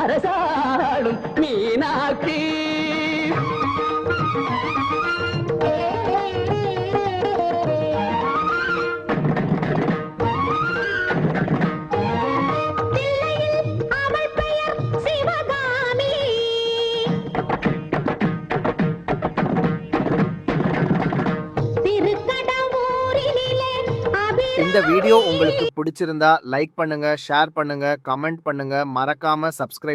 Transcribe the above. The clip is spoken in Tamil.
அரசாளும் மீனாட்சி. இந்த வீடியோ உங்களுக்கு பிடிச்சிருந்தா லைக் பண்ணுங்க, ஷேர் பண்ணுங்க, கமெண்ட் பண்ணுங்க, மறக்காம சப்ஸ்கிரைப்